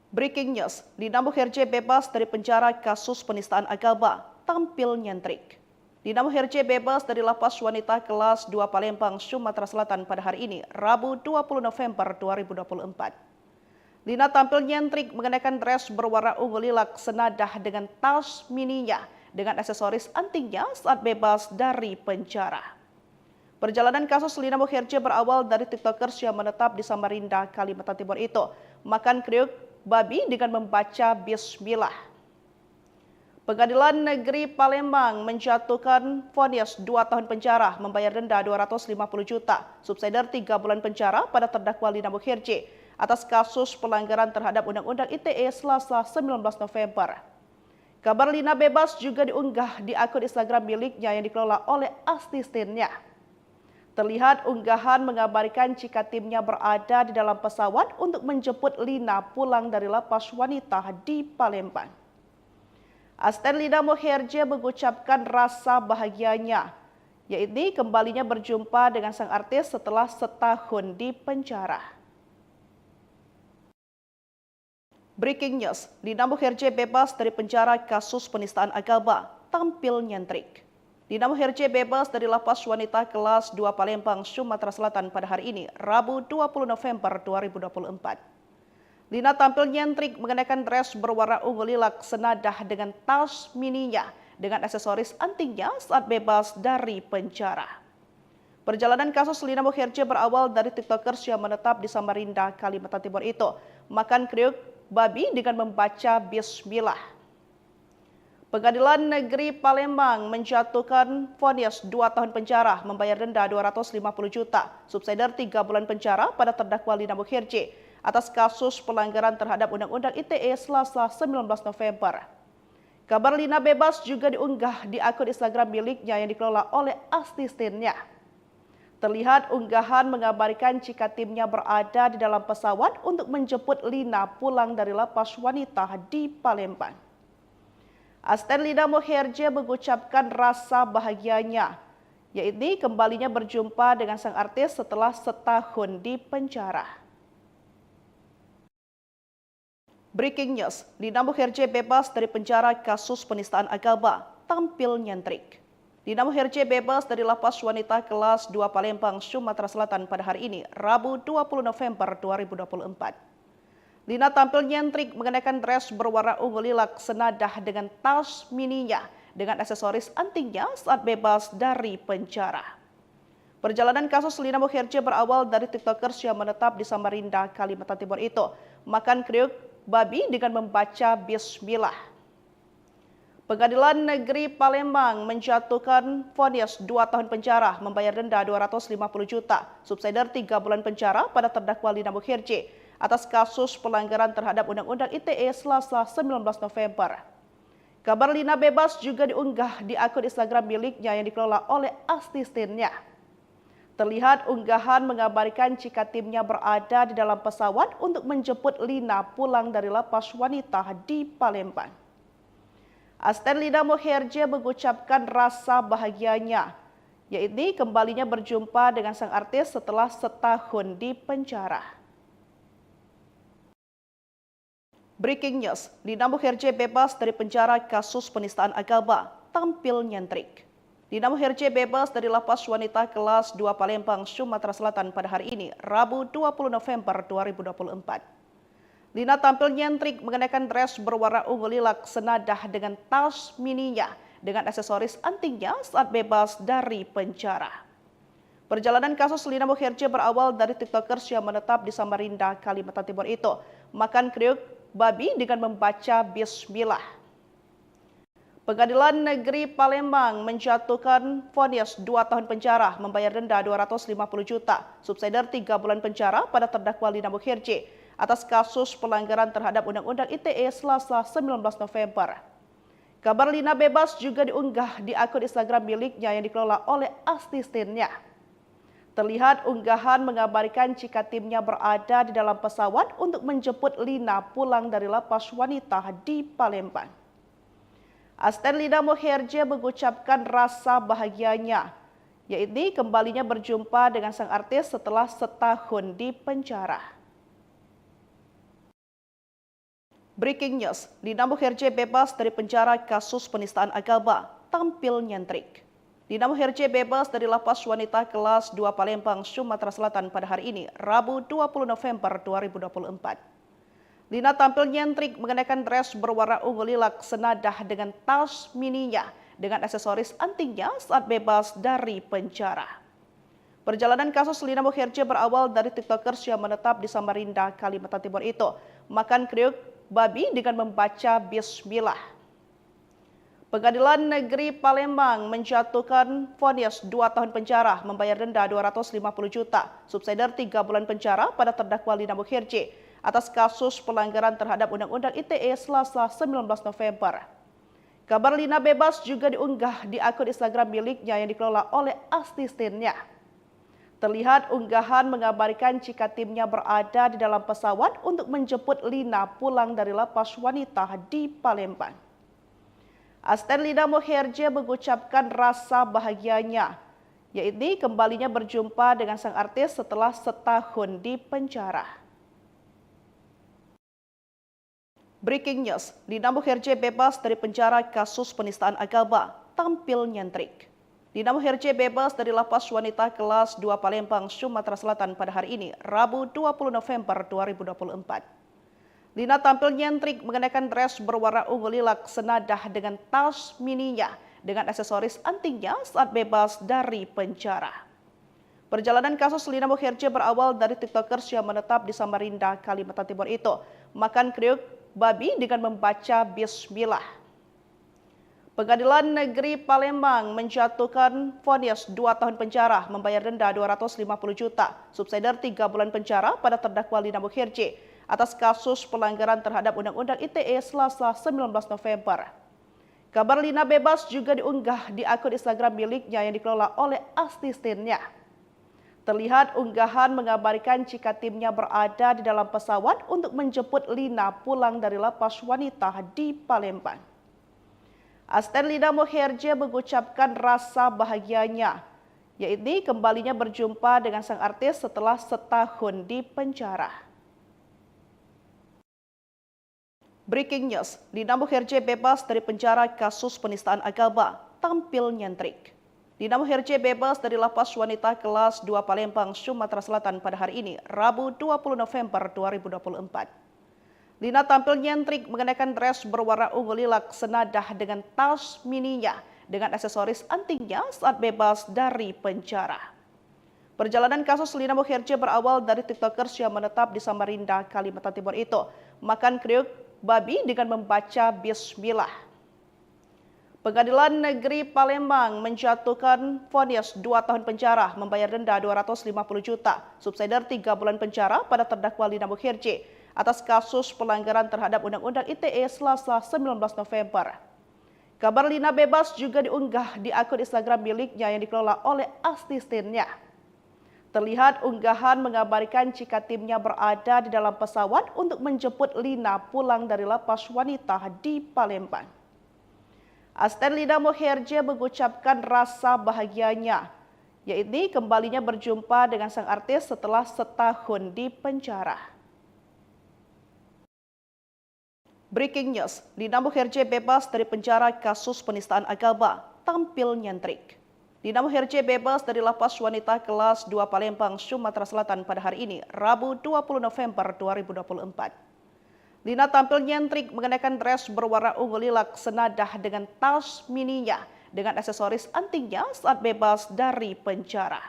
Breaking news, Lina Muherje bebas dari penjara kasus penistaan agama, tampil nyentrik. Lina Muherje bebas dari lapas wanita kelas 2 Palembang, Sumatera Selatan pada hari ini, Rabu 20 November 2024. Lina tampil nyentrik mengenakan dress berwarna ungu lilac senadah dengan tas mininya dengan aksesoris antingnya saat bebas dari penjara. Perjalanan kasus Lina Muherje berawal dari tiktokers yang menetap di Samarinda, Kalimantan Timur itu makan kriuk babi dengan membaca bismillah. Pengadilan Negeri Palembang menjatuhkan vonis 2 tahun penjara, membayar denda 250 juta, subsidiar 3 bulan penjara pada terdakwa Lina Muherje atas kasus pelanggaran terhadap Undang-Undang ITE Selasa 19 November. Kabar Lina bebas juga diunggah di akun Instagram miliknya yang dikelola oleh asistennya. Terlihat unggahan mengabarkan jika timnya berada di dalam pesawat untuk menjemput Lina pulang dari lapas wanita di Palembang. Asisten Lina Muherje mengucapkan rasa bahagianya, yaitu kembalinya berjumpa dengan sang artis setelah setahun di penjara. Breaking news, Lina Muherje bebas dari penjara kasus penistaan agama, tampil nyentrik. Lina Muherje bebas dari lapas wanita kelas 2 Palembang, Sumatera Selatan pada hari ini, Rabu 20 November 2024. Lina tampil nyentrik mengenakan dress berwarna ungu lilac senadah dengan tas mininya dengan aksesoris antingnya saat bebas dari penjara. Perjalanan kasus Lina Muherje berawal dari tiktokers yang menetap di Samarinda, Kalimantan Timur itu makan kriuk babi dengan membaca bismillah. Pengadilan Negeri Palembang menjatuhkan vonis 2 tahun penjara, membayar denda 250 juta, subsidiar 3 bulan penjara pada terdakwa Lina Muherje atas kasus pelanggaran terhadap Undang-Undang ITE Selasa 19 November. Kabar Lina bebas juga diunggah di akun Instagram miliknya yang dikelola oleh asistennya. Terlihat unggahan mengabarkan jika timnya berada di dalam pesawat untuk menjemput Lina pulang dari lapas wanita di Palembang. Asisten Lina Muherje mengucapkan rasa bahagianya, yaitu kembalinya berjumpa dengan sang artis setelah setahun di penjara. Breaking news, Lina Muherje bebas dari penjara kasus penistaan agama, tampil nyentrik. Lina Muherje bebas dari lapas wanita kelas 2 Palembang, Sumatera Selatan pada hari ini, Rabu 20 November 2024. Lina tampil nyentrik mengenakan dress berwarna ungu lilac senadah dengan tas mininya dengan aksesoris antingnya saat bebas dari penjara. Perjalanan kasus Lina Muherje berawal dari tiktokers yang menetap di Samarinda, Kalimantan Timur itu makan kriuk babi dengan membaca bismillah. Pengadilan Negeri Palembang menjatuhkan vonis 2 tahun penjara, membayar denda 250 juta, subsidiar 3 bulan penjara pada terdakwa Lina Muherje atas kasus pelanggaran terhadap Undang-Undang ITE Selasa 19 November. Kabar Lina bebas juga diunggah di akun Instagram miliknya yang dikelola oleh asistennya. Terlihat unggahan mengabarkan jika timnya berada di dalam pesawat untuk menjemput Lina pulang dari lapas wanita di Palembang. Asisten Lina Muherje mengucapkan rasa bahagianya, yaitu kembalinya berjumpa dengan sang artis setelah setahun di penjara. Breaking news, Lina Muherje bebas dari penjara kasus penistaan agama, tampil nyentrik. Lina Muherje bebas dari lapas wanita kelas 2 Palembang, Sumatera Selatan pada hari ini, Rabu 20 November 2024. Lina tampil nyentrik mengenakan dress berwarna ungu lilac senadah dengan tas mininya dengan aksesoris antingnya saat bebas dari penjara. Perjalanan kasus Lina Muherje berawal dari tiktokers yang menetap di Samarinda, Kalimantan Timur itu makan kriuk babi dengan membaca bismillah. Pengadilan Negeri Palembang menjatuhkan vonis 2 tahun penjara, membayar denda 250 juta, subsidiar 3 bulan penjara pada terdakwa Lina Muherje atas kasus pelanggaran terhadap Undang-Undang ITE Selasa 19 November. Kabar Lina bebas juga diunggah di akun Instagram miliknya yang dikelola oleh asistennya. Terlihat unggahan mengabarkan jika timnya berada di dalam pesawat untuk menjemput Lina pulang dari lapas wanita di Palembang. Asisten Lina Muherje mengucapkan rasa bahagianya, yaitu kembalinya berjumpa dengan sang artis setelah setahun di penjara. Breaking news, Lina Muherje bebas dari penjara kasus penistaan agama, tampil nyentrik. Lina Muherje bebas dari lapas wanita kelas 2 Palembang, Sumatera Selatan pada hari ini, Rabu 20 November 2024. Lina tampil nyentrik mengenakan dress berwarna ungu lilac senadah dengan tas mininya dengan aksesoris antingnya saat bebas dari penjara. Perjalanan kasus Lina Muherje berawal dari tiktokers yang menetap di Samarinda, Kalimantan Timur itu makan kriuk babi dengan membaca bismillah. Pengadilan Negeri Palembang menjatuhkan vonis 2 tahun penjara, membayar denda 250 juta, subsidiar 3 bulan penjara pada terdakwa Lina Muherje atas kasus pelanggaran terhadap Undang-Undang ITE Selasa 19 November. Kabar Lina bebas juga diunggah di akun Instagram miliknya yang dikelola oleh asistennya. Terlihat unggahan mengabarkan jika timnya berada di dalam pesawat untuk menjemput Lina pulang dari lapas wanita di Palembang. Asisten Lina Muherje mengucapkan rasa bahagianya, yaitu kembalinya berjumpa dengan sang artis setelah setahun di penjara. Breaking news, Lina Muherje bebas dari penjara kasus penistaan agama, tampil nyentrik. Lina Muherje bebas dari lapas wanita kelas 2 Palembang, Sumatera Selatan pada hari ini, Rabu 20 November 2024. Lina tampil nyentrik mengenakan dress berwarna ungu lilac senadah dengan tas mininya dengan aksesoris antingnya saat bebas dari penjara. Perjalanan kasus Lina Muherje berawal dari tiktokers yang menetap di Samarinda, Kalimantan Timur itu makan kriuk babi dengan membaca bismillah. Pengadilan Negeri Palembang menjatuhkan vonis 2 tahun penjara, membayar denda 250 juta, subsidiar 3 bulan penjara pada terdakwa Lina Muherje atas kasus pelanggaran terhadap Undang-Undang ITE Selasa 19 November. Kabar Lina bebas juga diunggah di akun Instagram miliknya yang dikelola oleh asistennya. Terlihat unggahan mengabarkan jika timnya berada di dalam pesawat untuk menjemput Lina pulang dari lapas wanita di Palembang. Asisten Lina Muherje mengucapkan rasa bahagianya, yaitu kembalinya berjumpa dengan sang artis setelah setahun di penjara. Breaking news, Lina Muherje bebas dari penjara kasus penistaan agama, tampil nyentrik. Lina Muherje bebas dari lapas wanita kelas 2 Palembang, Sumatera Selatan pada hari ini, Rabu 20 November 2024. Lina tampil nyentrik mengenakan dress berwarna ungu lilac senadah dengan tas mininya dengan aksesoris antingnya saat bebas dari penjara. Perjalanan kasus Lina Muherje berawal dari tiktokers yang menetap di Samarinda, Kalimantan Timur itu makan kriuk babi dengan membaca bismillah. Pengadilan Negeri Palembang menjatuhkan vonis 2 tahun penjara, membayar denda 250 juta, subsidiar 3 bulan penjara pada terdakwa Lina Muherje atas kasus pelanggaran terhadap Undang-Undang ITE Selasa 19 November. Kabar Lina bebas juga diunggah di akun Instagram miliknya yang dikelola oleh asistennya. Terlihat unggahan mengabarkan jika timnya berada di dalam pesawat untuk menjemput Lina pulang dari lapas wanita di Palembang. Asisten Lina Muherje mengucapkan rasa bahagianya, yaitu kembalinya berjumpa dengan sang artis setelah setahun di penjara. Breaking news, Lina Muherje bebas dari penjara kasus penistaan agama, tampil nyentrik. Lina Muherje bebas dari lapas wanita kelas 2 Palembang, Sumatera Selatan pada hari ini, Rabu 20 November 2024. Lina tampil nyentrik mengenakan dress berwarna ungu lilac senadah dengan tas mininya dengan aksesoris antingnya saat bebas dari penjara.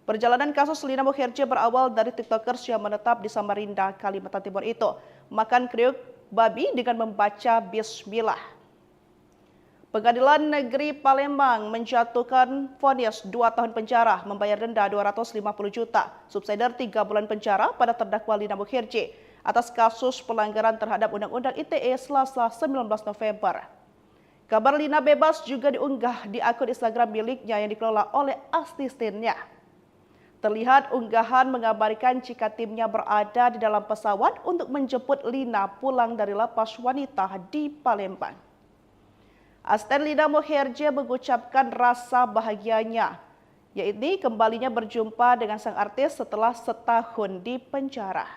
Perjalanan kasus Lina Muherje berawal dari tiktokers yang menetap di Samarinda, Kalimantan Timur itu makan kriuk babi dengan membaca bismillah. Pengadilan Negeri Palembang menjatuhkan vonis 2 tahun penjara, membayar denda 250 juta, subsidiar 3 bulan penjara pada terdakwa Lina Muherje atas kasus pelanggaran terhadap Undang-Undang ITE Selasa 19 November. Kabar Lina bebas juga diunggah di akun Instagram miliknya yang dikelola oleh asistennya. Terlihat unggahan mengabarkan jika timnya berada di dalam pesawat untuk menjemput Lina pulang dari lapas wanita di Palembang. Asisten Lina Muherje mengucapkan rasa bahagianya, yaitu kembalinya berjumpa dengan sang artis setelah setahun di penjara.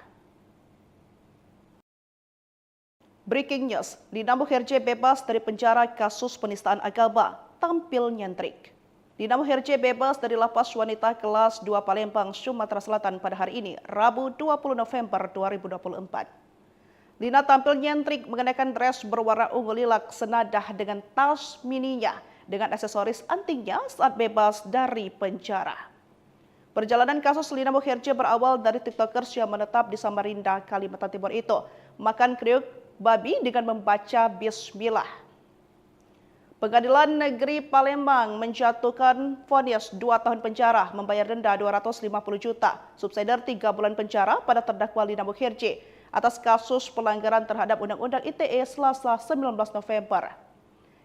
Breaking news, Lina Muherje bebas dari penjara kasus penistaan agama, tampil nyentrik. Lina Muherje bebas dari lapas wanita kelas 2 Palembang, Sumatera Selatan pada hari ini, Rabu 20 November 2024. Lina tampil nyentrik mengenakan dress berwarna ungu lilac senadah dengan tas mininya dengan aksesoris antingnya saat bebas dari penjara. Perjalanan kasus Lina Muherje berawal dari tiktokers yang menetap di Samarinda, Kalimantan Timur itu makan kriuk babi dengan membaca bismillah. Pengadilan Negeri Palembang menjatuhkan vonis 2 tahun penjara, membayar denda 250 juta, subsidiar 3 bulan penjara pada terdakwa Lina Muherje atas kasus pelanggaran terhadap Undang-Undang ITE Selasa 19 November.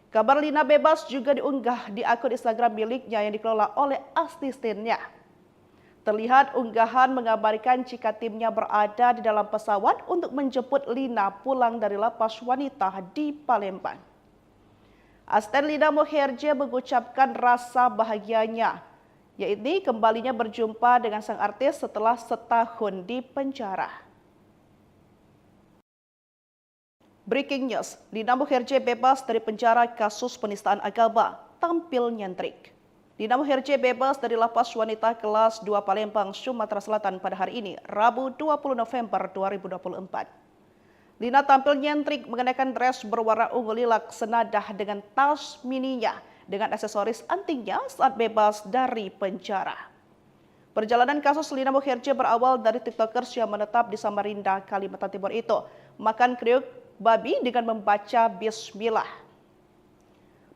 Kabar Lina bebas juga diunggah di akun Instagram miliknya yang dikelola oleh asistennya. Terlihat unggahan mengabarkan jika timnya berada di dalam pesawat untuk menjemput Lina pulang dari lapas wanita di Palembang. Asisten Lina Muherje mengucapkan rasa bahagianya, yaitu kembalinya berjumpa dengan sang artis setelah setahun di penjara. Breaking news, Lina Muherje bebas dari penjara kasus penistaan agama, tampil nyentrik. Lina Muherje bebas dari lapas wanita kelas 2 Palembang, Sumatera Selatan pada hari ini, Rabu 20 November 2024. Lina tampil nyentrik mengenakan dress berwarna ungu lilac senadah dengan tas mininya dengan aksesoris antingnya saat bebas dari penjara. Perjalanan kasus Lina Muherje berawal dari tiktokers yang menetap di Samarinda, Kalimantan Timur itu makan kriuk babi dengan membaca bismillah.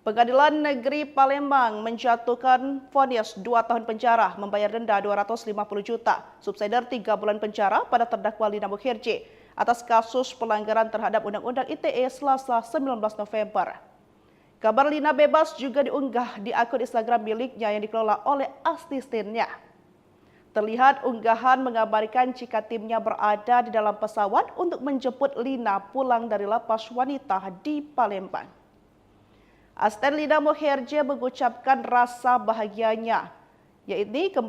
Pengadilan Negeri Palembang menjatuhkan vonis 2 tahun penjara, membayar denda 250 juta, subsidiar 3 bulan penjara pada terdakwa Lina Muherje atas kasus pelanggaran terhadap Undang-Undang ITE Selasa 19 November. Kabar Lina bebas juga diunggah di akun Instagram miliknya yang dikelola oleh asistennya. Terlihat unggahan mengabarkan jika timnya berada di dalam pesawat untuk menjemput Lina pulang dari lapas wanita di Palembang. Asisten Lina Muherje mengucapkan rasa bahagianya, yaitu kembali